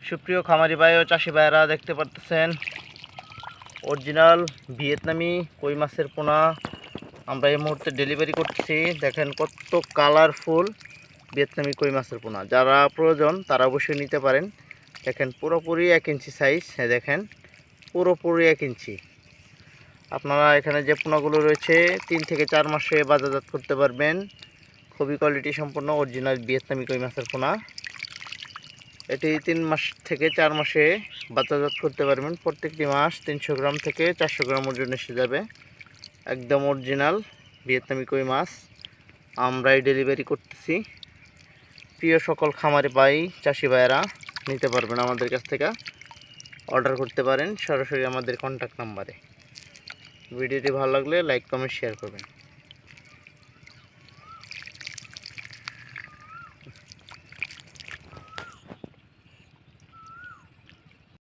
সুপ্রিয় খামারি ভাই ও চাষি ভাইরা দেখতে পারতেছেন অরিজিনাল ভিয়েতনামি কই মাছের পোনা আমরা এই মুহূর্তে ডেলিভারি করতেছি। দেখেন কত কালারফুল ভিয়েতনামি কই মাছের পোনা, যারা প্রয়োজন তারা অবশ্যই নিতে পারেন। দেখেন পুরোপুরি 1 ইঞ্চি সাইজ, হ্যাঁ দেখেন পুরোপুরি 1 ইঞ্চি। আপনারা এখানে যে পোনাগুলো রয়েছে 3 থেকে 4 মাসে বাজারজাত করতে পারবেন। খুবই কোয়ালিটি সম্পন্ন অরিজিনাল ভিয়েতনামি কই মাছের পোনা। এটি 3 মাস থেকে 4 মাসে বাচ্চাজাত করতে পারবেন। প্রত্যেকটি মাছ 300 গ্রাম থেকে 400 গ্রাম ওজন এসে যাবে। একদম অরিজিনাল ভিয়েতনামি কই মাছ আমরাই ডেলিভারি করতেছি। প্রিয় সকল খামারি ভাই চাষি ভাইয়েরা নিতে পারবেন, আমাদের কাছ থেকে অর্ডার করতে পারেন সরাসরি আমাদের কন্ট্যাক্ট নাম্বারে। ভিডিওটি ভালো লাগলে লাইক কমেন্ট শেয়ার করবেন।